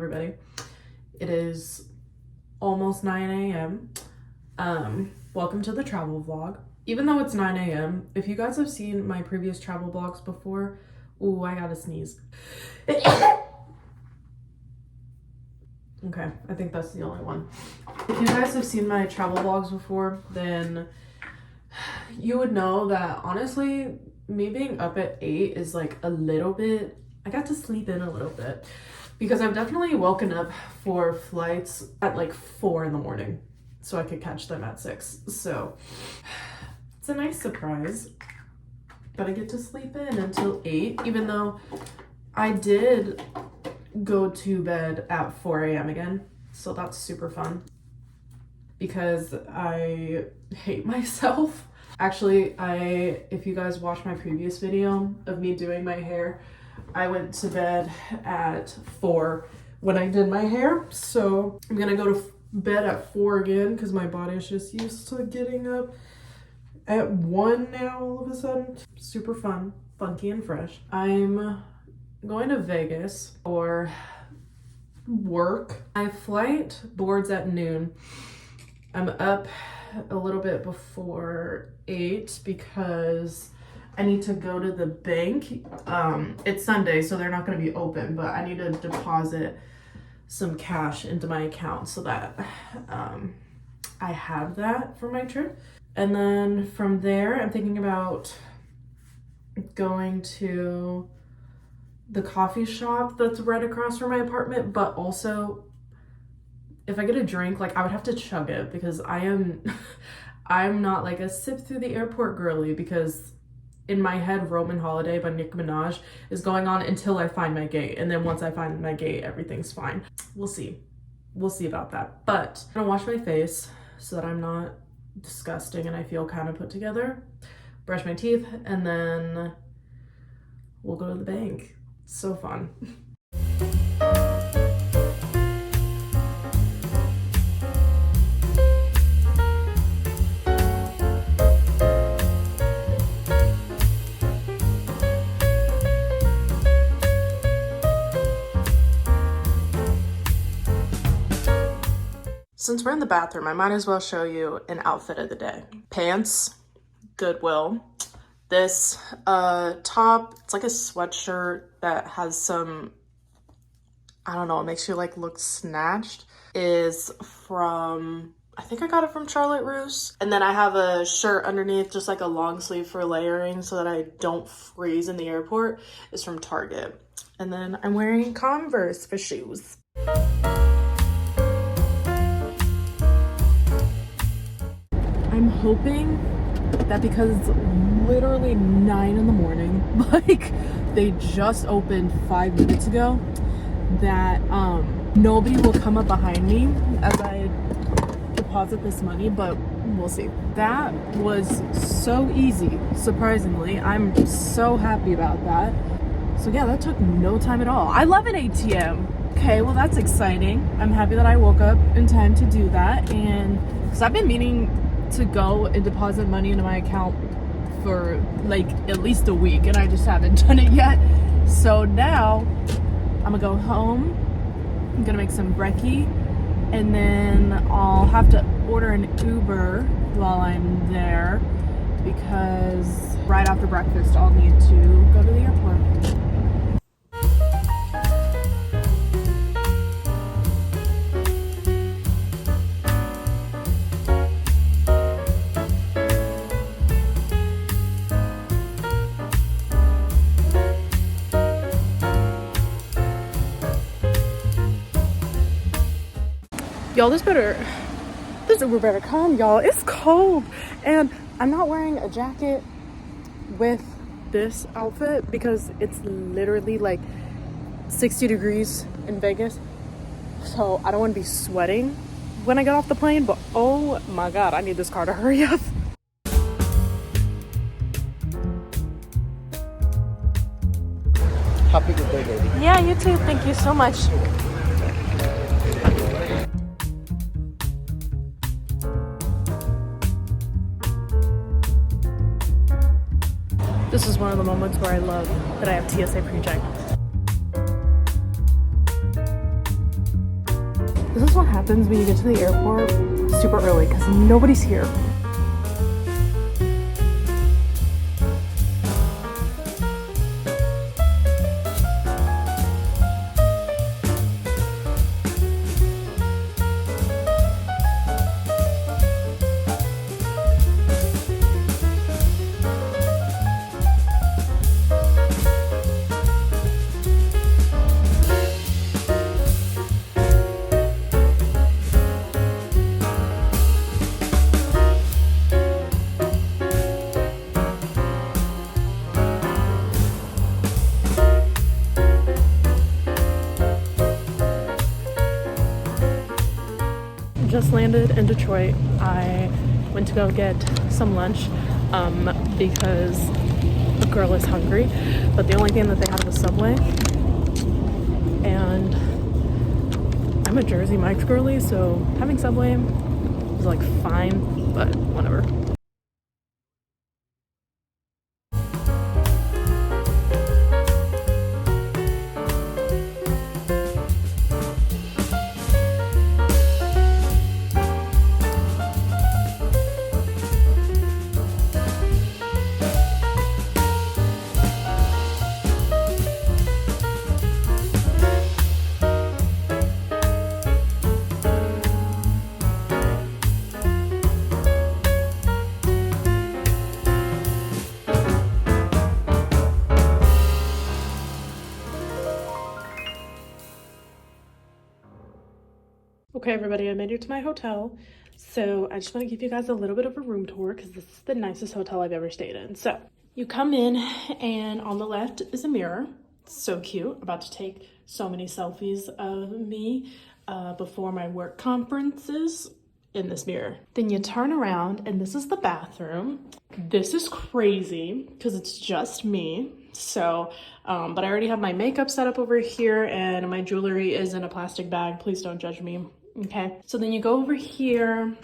everybody. It is almost 9 a.m. Welcome to the travel vlog. Even though it's 9 a.m., if you guys have seen my previous travel vlogs before, ooh, I gotta sneeze. Okay, I think that's the only one. If you guys have seen my travel vlogs before, then you would know that honestly, me being up at 8 is like a little bit, I got to sleep in a little bit because I've definitely woken up for flights at like 4 in the morning so I could catch them at 6. So it's a nice surprise, but I get to sleep in until 8, even though I did go to bed at 4 a.m. again. So that's super fun because I hate myself. Actually, if you guys watched my previous video of me doing my hair, I went to bed at 4 when I did my hair. So I'm gonna go to bed at 4 again because my body is just used to getting up at 1 now all of a sudden. Super fun, funky and fresh. I'm going to Vegas for work. My flight boards at noon. I'm up a little bit before 8 because I need to go to the bank. It's Sunday, so they're not going to be open, but I need to deposit some cash into my account so that I have that for my trip. And then from there, I'm thinking about going to the coffee shop that's right across from my apartment, but also if I get a drink, like I would have to chug it because I'm not like a sip through the airport girly, because in my head Roman Holiday by Nicki Minaj is going on until I find my gate, and then once I find my gate everything's fine. We'll see about that. But I'm gonna wash my face so that I'm not disgusting and I feel kind of put together, brush my teeth, and then we'll go to the bank. So fun. Since we're in the bathroom, I might as well show you an outfit of the day. Pants, Goodwill. This top, it's like a sweatshirt that has some, I don't know, it makes you like look snatched, is from, I think I got it from Charlotte Russe. And then I have a shirt underneath, just like a long sleeve for layering so that I don't freeze in the airport. It's from Target. And then I'm wearing Converse for shoes. I'm hoping that because it's literally 9 in the morning, like they just opened 5 minutes ago, that nobody will come up behind me as I deposit this money, but we'll see. That was so easy, surprisingly. I'm so happy about that. So yeah, that took no time at all. I love an ATM. Okay, well that's exciting. I'm happy that I woke up in time to do that, and because I've been meaning to go and deposit money into my account for like at least a week, and I just haven't done it yet. So now I'm gonna go home, I'm gonna make some brekkie, and then I'll have to order an Uber while I'm there because right after breakfast I'll need to go to the airport. Y'all, this Uber better come, y'all. It's cold, and I'm not wearing a jacket with this outfit because it's literally like 60 degrees in Vegas, so I don't want to be sweating when I get off the plane. But oh my god, I need this car to hurry up. Happy good day, baby. Yeah, you too. Thank you so much. This is one of the moments where I love that I have TSA PreCheck. This is what happens when you get to the airport super early because nobody's here. Just landed in Detroit. I went to go get some lunch because a girl is hungry, but the only thing that they had was Subway. And I'm a Jersey Mike's girly, so having Subway was like fine, but whatever. Okay, everybody, I made it to my hotel. So I just want to give you guys a little bit of a room tour because this is the nicest hotel I've ever stayed in. So you come in and on the left is a mirror. So cute. About to take so many selfies of me before my work conferences in this mirror. Then you turn around and this is the bathroom. This is crazy because it's just me. So, but I already have my makeup set up over here and my jewelry is in a plastic bag. Please don't judge me. Okay, so then you go over here,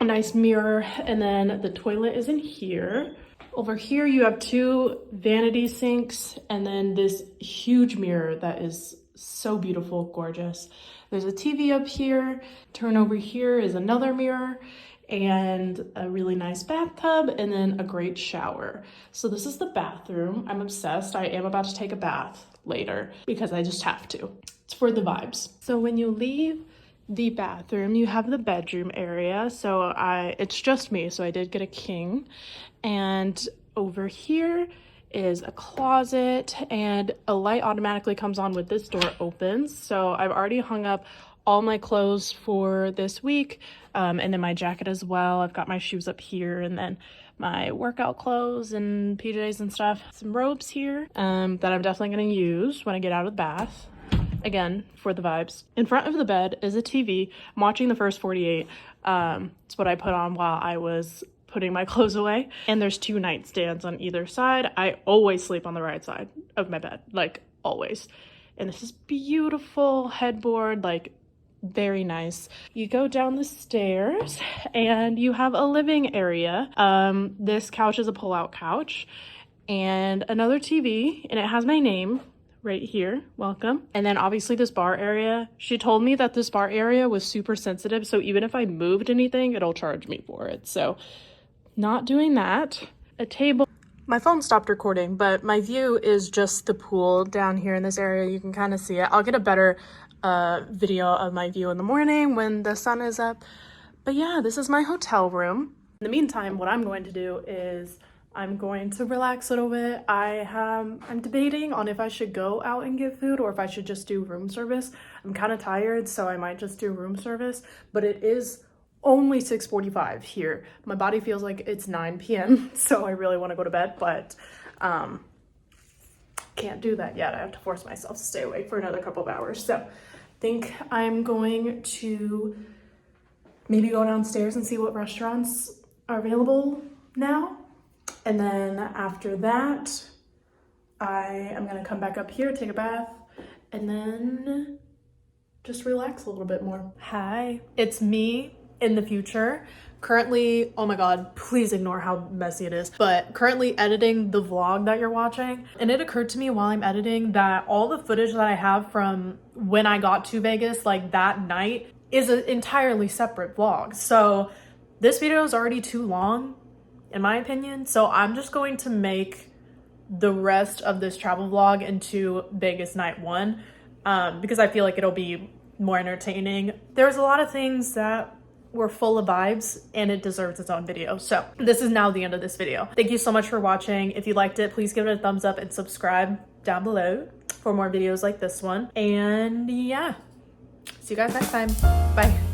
a nice mirror, and then the toilet is in here. Over here you have two vanity sinks and then this huge mirror that is so beautiful, gorgeous. There's a TV up here. Turn over here is another mirror and a really nice bathtub and then a great shower. So this is the bathroom. I'm obsessed. I am about to take a bath later because I just have to. It's for the vibes. So when you leave the bathroom, you have the bedroom area. So it's just me, so I did get a king. And over here is a closet and a light automatically comes on when this door opens. So I've already hung up all my clothes for this week and then my jacket as well. I've got my shoes up here and then my workout clothes and PJs and stuff. Some robes here that I'm definitely going to use when I get out of the bath. Again, for the vibes. In front of the bed is a TV. I'm watching the first 48. It's what I put on while I was putting my clothes away. And there's two nightstands on either side. I always sleep on the right side of my bed, like always. And this is beautiful headboard, like very nice. You go down the stairs and you have a living area. This couch is a pull-out couch and another TV, and it has my name right here, welcome. And then obviously this bar area, she told me that this bar area was super sensitive, so even if I moved anything, it'll charge me for it. So not doing that. A table. My phone stopped recording, but my view is just the pool down here in this area. You can kind of see it. I'll get a better video of my view in the morning when the sun is up. But yeah, this is my hotel room. In the meantime, what I'm going to do is I'm going to relax a little bit. I'm debating on if I should go out and get food or if I should just do room service. I'm kind of tired, so I might just do room service, but it is only 6:45 here. My body feels like it's 9 p.m. so I really want to go to bed, but can't do that yet. I have to force myself to stay awake for another couple of hours. So I think I'm going to maybe go downstairs and see what restaurants are available now. And then after that, I am gonna come back up here, take a bath, and then just relax a little bit more. Hi, it's me in the future. Currently, oh my God, please ignore how messy it is, but currently editing the vlog that you're watching. And it occurred to me while I'm editing that all the footage that I have from when I got to Vegas, like that night, is an entirely separate vlog. So this video is already too long, in my opinion. So I'm just going to make the rest of this travel vlog into Vegas night 1, because I feel like it'll be more entertaining. There's a lot of things that were full of vibes and it deserves its own video. So this is now the end of this video. Thank you so much for watching. If you liked it, please give it a thumbs up and subscribe down below for more videos like this one. And yeah, see you guys next time. Bye.